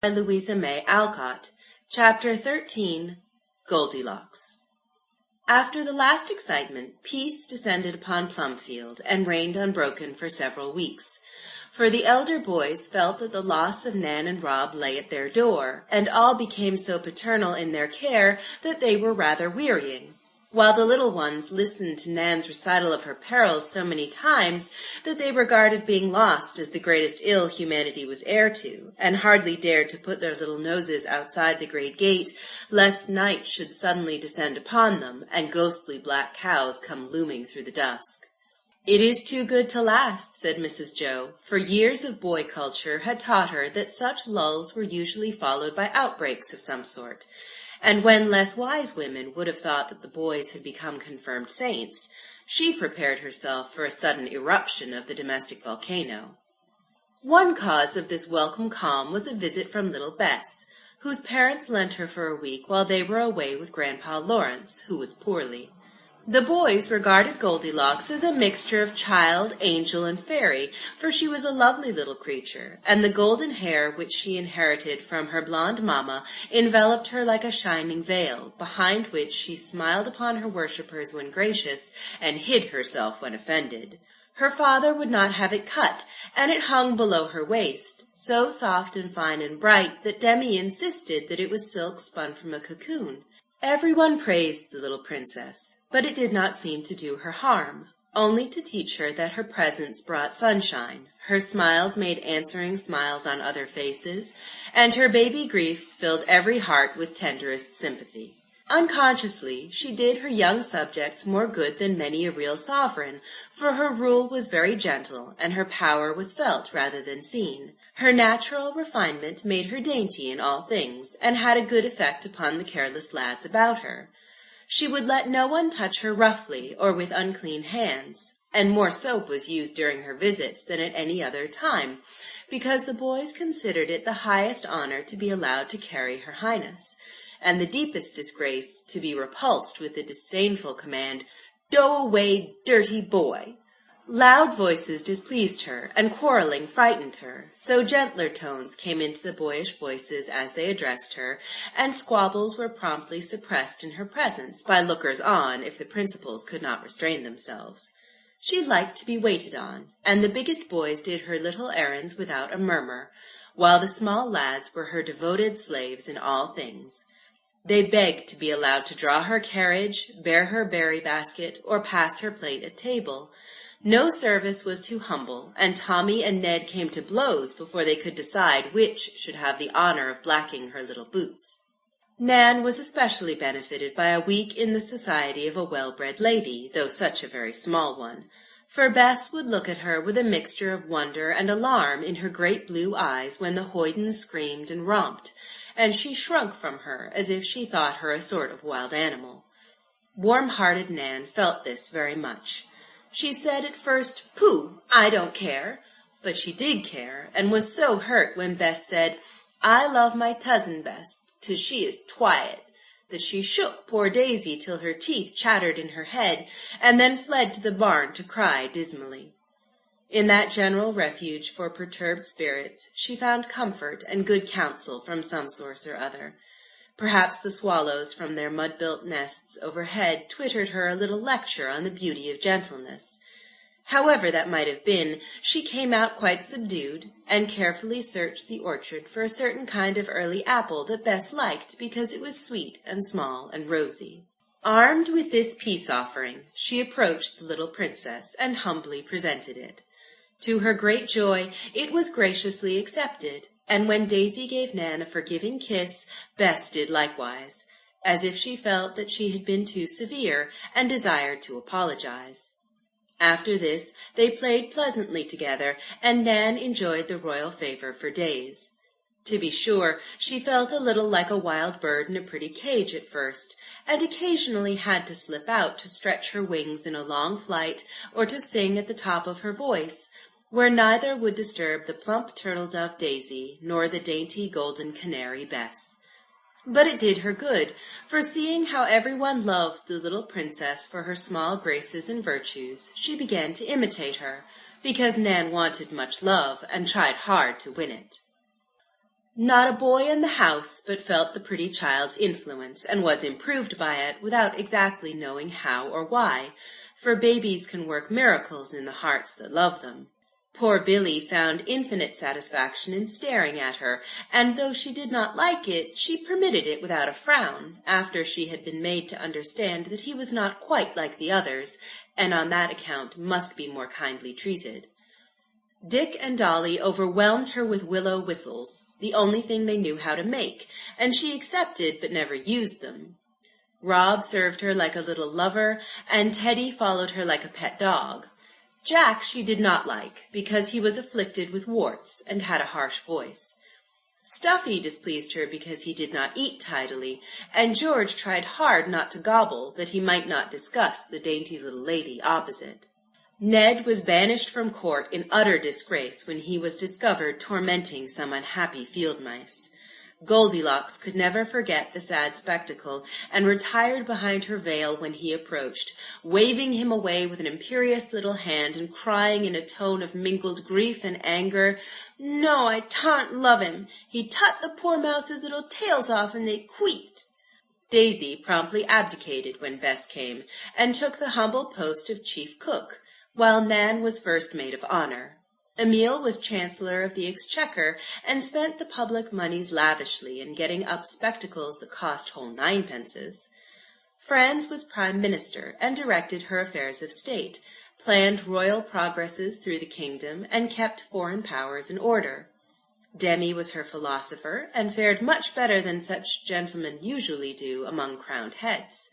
by Louisa May Alcott. Chapter 13, Goldilocks. After the last excitement, peace descended upon Plumfield, and reigned unbroken for several weeks. For the elder boys felt that the loss of Nan and Rob lay at their door, and all became so paternal in their care that they were rather wearying, while the little ones listened to Nan's recital of her perils so many times that they regarded being lost as the greatest ill humanity was heir to, and hardly dared to put their little noses outside the great gate, lest night should suddenly descend upon them, and ghostly black cows come looming through the dusk. "It is too good to last," said Mrs. Joe, for years of boy culture had taught her that such lulls were usually followed by outbreaks of some sort. And when less wise women would have thought that the boys had become confirmed saints, she prepared herself for a sudden eruption of the domestic volcano. One cause of this welcome calm was a visit from little Bess, whose parents lent her for a week while they were away with Grandpa Lawrence, who was poorly. The boys regarded Goldilocks as a mixture of child, angel, and fairy, for she was a lovely little creature, and the golden hair which she inherited from her blonde mamma enveloped her like a shining veil, behind which she smiled upon her worshippers when gracious, and hid herself when offended. Her father would not have it cut, and it hung below her waist, so soft and fine and bright that Demi insisted that it was silk spun from a cocoon. Everyone praised the little princess, but it did not seem to do her harm, only to teach her that her presence brought sunshine, her smiles made answering smiles on other faces, and her baby griefs filled every heart with tenderest sympathy. Unconsciously, she did her young subjects more good than many a real sovereign, for her rule was very gentle, and her power was felt rather than seen. Her natural refinement made her dainty in all things, and had a good effect upon the careless lads about her. She would let no one touch her roughly or with unclean hands, and more soap was used during her visits than at any other time, because the boys considered it the highest honor to be allowed to carry her highness, and the deepest disgrace to be repulsed with the disdainful command, "Go away, dirty boy!" Loud voices displeased her, and quarreling frightened her, so gentler tones came into the boyish voices as they addressed her, and squabbles were promptly suppressed in her presence by lookers-on if the principals could not restrain themselves. She liked to be waited on, and the biggest boys did her little errands without a murmur, while the small lads were her devoted slaves in all things. They begged to be allowed to draw her carriage, bear her berry basket, or pass her plate at table. No service was too humble, and Tommy and Ned came to blows before they could decide which should have the honor of blacking her little boots. Nan was especially benefited by a week in the society of a well-bred lady, though such a very small one, for Bess would look at her with a mixture of wonder and alarm in her great blue eyes when the hoydens screamed and romped, and she shrunk from her as if she thought her a sort of wild animal. Warm-hearted Nan felt this very much. She said at first, "Pooh, I don't care," but she did care, and was so hurt when Bess said, "I love my cousin best, 'tis she is twiet," that she shook poor Daisy till her teeth chattered in her head, and then fled to the barn to cry dismally. In that general refuge for perturbed spirits, she found comfort and good counsel from some source or other. Perhaps the swallows from their mud-built nests overhead twittered her a little lecture on the beauty of gentleness. However that might have been, she came out quite subdued, and carefully searched the orchard for a certain kind of early apple that Bess liked because it was sweet and small and rosy. Armed with this peace-offering, she approached the little princess and humbly presented it. To her great joy, it was graciously accepted, and when Daisy gave Nan a forgiving kiss, Bess did likewise, as if she felt that she had been too severe, and desired to apologize. After this, they played pleasantly together, and Nan enjoyed the royal favor for days. To be sure, she felt a little like a wild bird in a pretty cage at first, and occasionally had to slip out to stretch her wings in a long flight, or to sing at the top of her voice, where neither would disturb the plump turtle-dove Daisy, nor the dainty golden canary Bess. But it did her good, for seeing how everyone loved the little princess for her small graces and virtues, she began to imitate her, because Nan wanted much love, and tried hard to win it. Not a boy in the house but felt the pretty child's influence, and was improved by it without exactly knowing how or why, for babies can work miracles in the hearts that love them. Poor Billy found infinite satisfaction in staring at her, and though she did not like it, she permitted it without a frown, after she had been made to understand that he was not quite like the others, and on that account must be more kindly treated. Dick and Dolly overwhelmed her with willow whistles, the only thing they knew how to make, and she accepted but never used them. Rob served her like a little lover, and Teddy followed her like a pet dog. Jack she did not like, because he was afflicted with warts and had a harsh voice. Stuffy displeased her because he did not eat tidily, and George tried hard not to gobble, that he might not disgust the dainty little lady opposite. Ned was banished from court in utter disgrace when he was discovered tormenting some unhappy field mice. Goldilocks could never forget the sad spectacle, and retired behind her veil when he approached, waving him away with an imperious little hand, and crying in a tone of mingled grief and anger, "No, I tarn't love him. He tut the poor mouse's little tails off, and they queeked." Daisy promptly abdicated when Bess came, and took the humble post of chief cook, while Nan was first maid of honor. Emile was Chancellor of the Exchequer, and spent the public moneys lavishly in getting up spectacles that cost whole ninepences. Franz was Prime Minister, and directed her affairs of state, planned royal progresses through the kingdom, and kept foreign powers in order. Demi was her philosopher, and fared much better than such gentlemen usually do among crowned heads.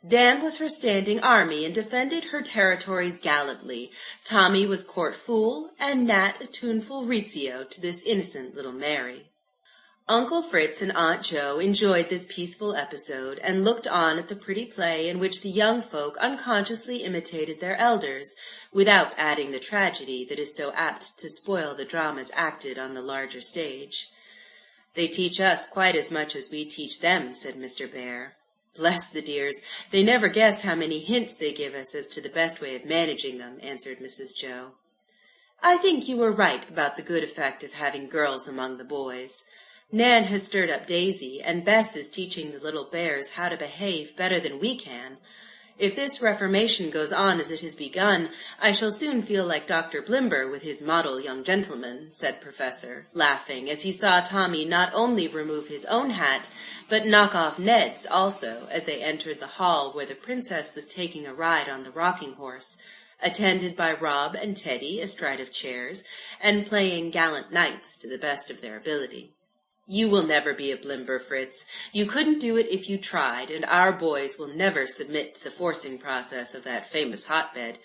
Dan was her standing army, and defended her territories gallantly. Tommy was court fool, and Nat a tuneful Rizzio to this innocent little Mary. Uncle Fritz and Aunt Jo enjoyed this peaceful episode, and looked on at the pretty play in which the young folk unconsciously imitated their elders, without adding the tragedy that is so apt to spoil the dramas acted on the larger stage. "They teach us quite as much as we teach them," said Mr. Bear. "Bless the dears, they never guess how many hints they give us as to the best way of managing them," answered Mrs. Jo. "I think you were right about the good effect of having girls among the boys. Nan has stirred up Daisy, and Bess is teaching the little bears how to behave better than we can. If this reformation goes on as it has begun, I shall soon feel like Dr. Blimber with his model young gentleman," said Professor, laughing, as he saw Tommy not only remove his own hat, but knock off Ned's also, as they entered the hall where the princess was taking a ride on the rocking horse, attended by Rob and Teddy astride of chairs, and playing gallant knights to the best of their ability. "You will never be a Blimber, Fritz. You couldn't do it if you tried, and our boys will never submit to the forcing process of that famous hotbed.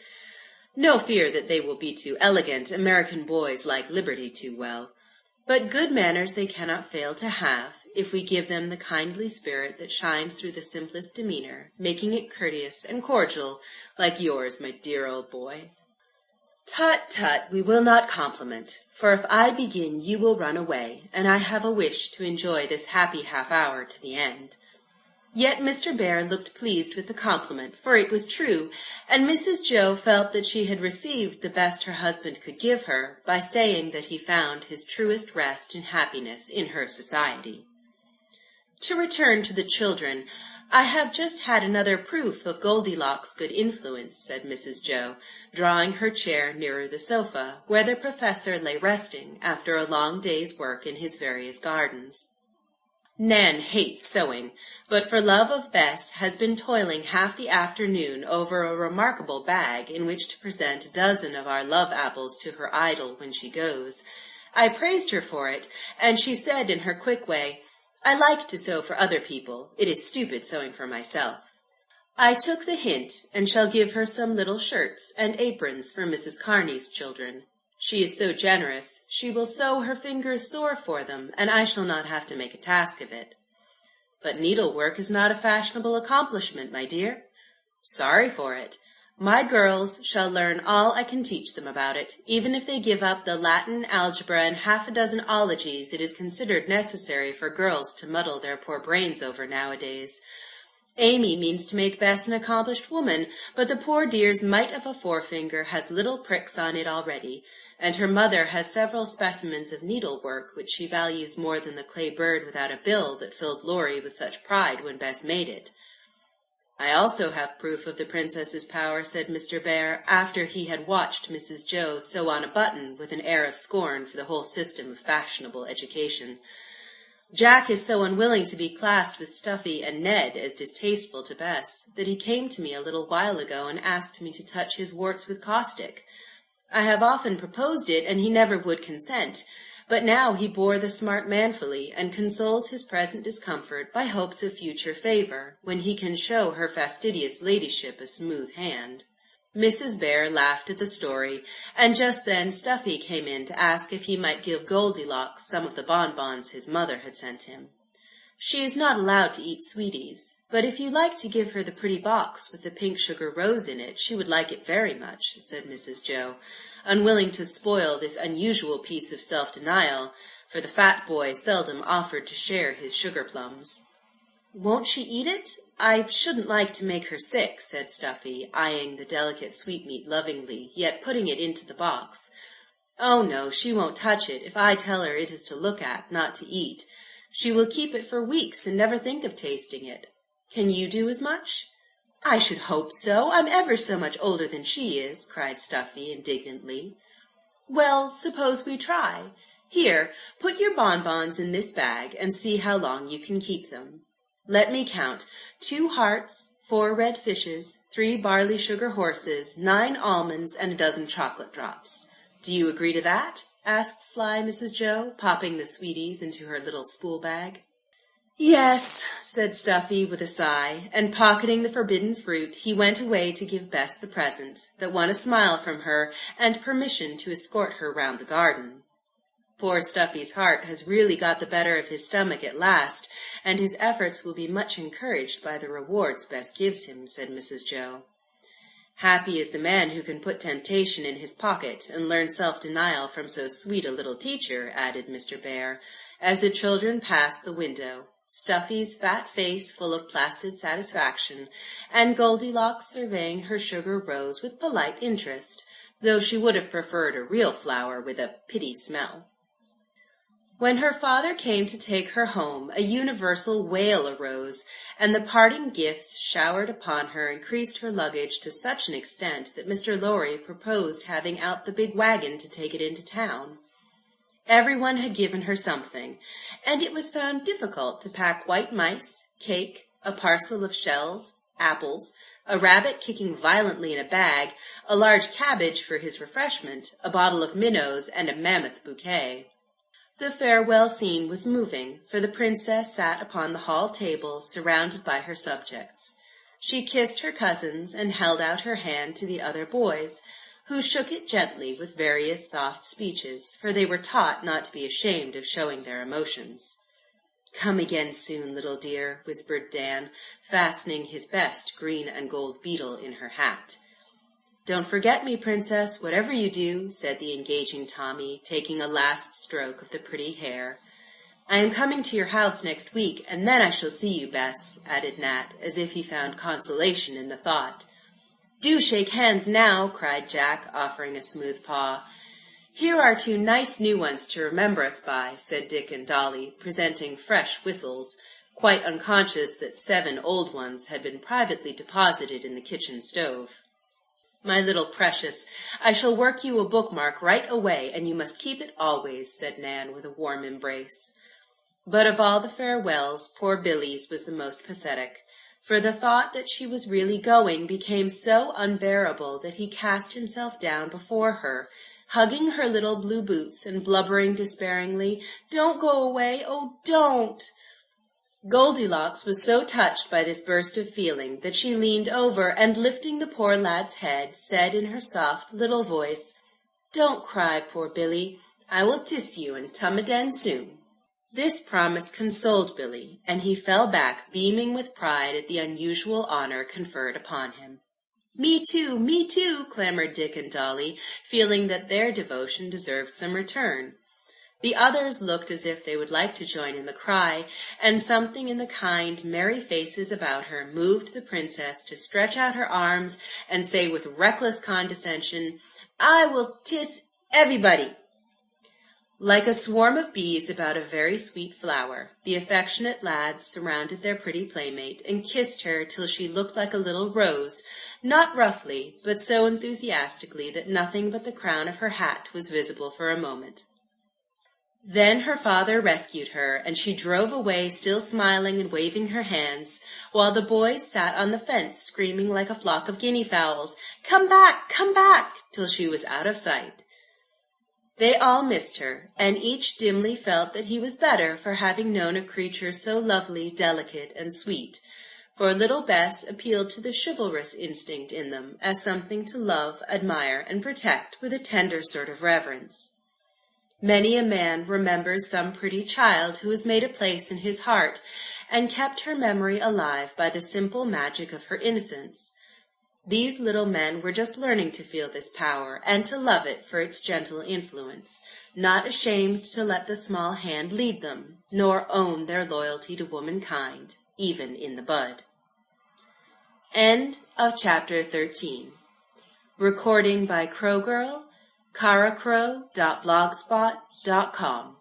No fear that they will be too elegant. American boys like liberty too well. But good manners they cannot fail to have, if we give them the kindly spirit that shines through the simplest demeanor, making it courteous and cordial, like yours, my dear old boy." "Tut, tut, we will not compliment, for if I begin you will run away, and I have a wish to enjoy this happy half-hour to the end." Yet Mr. Bear looked pleased with the compliment, for it was true, and Mrs. Jo felt that she had received the best her husband could give her, by saying that he found his truest rest and happiness in her society. To return to the children, "I have just had another proof of Goldilocks' good influence," said Mrs. Jo, drawing her chair nearer the sofa, where the professor lay resting after a long day's work in his various gardens. "Nan hates sewing, but for love of Bess has been toiling half the afternoon over a remarkable bag in which to present a dozen of our love apples to her idol when she goes. I praised her for it, and she said in her quick way, 'I like to sew for other people. It is stupid sewing for myself.' I took the hint, and shall give her some little shirts and aprons for Mrs. Carney's children. She is so generous, she will sew her fingers sore for them, and I shall not have to make a task of it." "But needlework is not a fashionable accomplishment, my dear." "Sorry for it. My girls shall learn all I can teach them about it. Even if they give up the Latin, algebra, and half a dozen ologies it is considered necessary for girls to muddle their poor brains over nowadays. Amy means to make Bess an accomplished woman, but the poor dear's mite of a forefinger has little pricks on it already, and her mother has several specimens of needlework which she values more than the clay bird without a bill that filled Laurie with such pride when Bess made it. I also have proof of the princess's power, said Mr. Bear, after he had watched Mrs. Joe sew on a button with an air of scorn for the whole system of fashionable education. Jack is so unwilling to be classed with Stuffy and Ned as distasteful to Bess, that he came to me a little while ago and asked me to touch his warts with caustic. I have often proposed it, and he never would consent, but now he bore the smart manfully, and consoles his present discomfort by hopes of future favour, when he can show her fastidious ladyship a smooth hand. Mrs. Bear laughed at the story, and just then Stuffy came in to ask if he might give Goldilocks some of the bonbons his mother had sent him. She is not allowed to eat sweeties, but if you like to give her the pretty box with the pink sugar rose in it, she would like it very much, said Mrs. Joe, unwilling to spoil this unusual piece of self-denial, for the fat boy seldom offered to share his sugar plums. Won't she eat it? I shouldn't like to make her sick, said Stuffy, eyeing the delicate sweetmeat lovingly, yet putting it into the box. Oh, no, she won't touch it if I tell her it is to look at, not to eat. She will keep it for weeks and never think of tasting it. Can you do as much? I should hope so. I'm ever so much older than she is, cried Stuffy indignantly. Well, suppose we try. Here, put your bonbons in this bag and see how long you can keep them. Let me count. 2 hearts, 4 red fishes, 3 barley sugar horses, 9 almonds, and a dozen chocolate drops. Do you agree to that? Asked sly Mrs. Joe, popping the sweeties into her little spool bag. Yes, said Stuffy with a sigh, and pocketing the forbidden fruit, he went away to give Bess the present, that won a smile from her and permission to escort her round the garden. Poor Stuffy's heart has really got the better of his stomach at last, and his efforts will be much encouraged by the rewards Bess gives him, said Mrs. Joe. Happy is the man who can put temptation in his pocket and learn self-denial from so sweet a little teacher, added Mr. Bear, as the children passed the window, Stuffy's fat face full of placid satisfaction, and Goldilocks surveying her sugar rose with polite interest, though she would have preferred a real flower with a pitty smell. When her father came to take her home, a universal wail arose, and the parting gifts showered upon her increased her luggage to such an extent that Mr. Lorry proposed having out the big wagon to take it into town. Everyone had given her something, and it was found difficult to pack white mice, cake, a parcel of shells, apples, a rabbit kicking violently in a bag, a large cabbage for his refreshment, a bottle of minnows, and a mammoth bouquet. The farewell scene was moving, for the princess sat upon the hall table surrounded by her subjects. She kissed her cousins and held out her hand to the other boys, who shook it gently with various soft speeches, for they were taught not to be ashamed of showing their emotions. Come again soon, little dear, whispered Dan, fastening his best green and gold beetle in her hat. Don't forget me, princess, whatever you do, said the engaging Tommy, taking a last stroke of the pretty hair. I am coming to your house next week, and then I shall see you, Bess, added Nat, as if he found consolation in the thought. Do shake hands now, cried Jack, offering a smooth paw. Here are 2 nice new ones to remember us by, said Dick and Dolly, presenting fresh whistles, quite unconscious that 7 old ones had been privately deposited in the kitchen stove. My little precious, I shall work you a bookmark right away, and you must keep it always, said Nan with a warm embrace. But of all the farewells, poor Billy's was the most pathetic, for the thought that she was really going became so unbearable that he cast himself down before her, hugging her little blue boots and blubbering despairingly, "Don't go away, oh, don't!" Goldilocks was so touched by this burst of feeling that she leaned over and, lifting the poor lad's head, said in her soft little voice, "Don't cry, poor Billy. I will tiss you and tum again soon." This promise consoled Billy, and he fell back beaming with pride at the unusual honor conferred upon him. Me too, clamored Dick and Dolly, feeling that their devotion deserved some return. The others looked as if they would like to join in the cry, and something in the kind, merry faces about her moved the princess to stretch out her arms and say with reckless condescension, "I will tiss everybody." Like a swarm of bees about a very sweet flower, the affectionate lads surrounded their pretty playmate and kissed her till she looked like a little rose, not roughly, but so enthusiastically that nothing but the crown of her hat was visible for a moment. Then her father rescued her, and she drove away still smiling and waving her hands, while the boys sat on the fence screaming like a flock of guinea fowls, "Come back, come back," till she was out of sight. They all missed her, and each dimly felt that he was better for having known a creature so lovely, delicate, and sweet, for little Bess appealed to the chivalrous instinct in them as something to love, admire, and protect with a tender sort of reverence. Many a man remembers some pretty child who has made a place in his heart and kept her memory alive by the simple magic of her innocence. These little men were just learning to feel this power and to love it for its gentle influence, not ashamed to let the small hand lead them, nor own their loyalty to womankind, even in the bud. End of chapter 13. Recording by Crowgirl, caracrow.blogspot.com.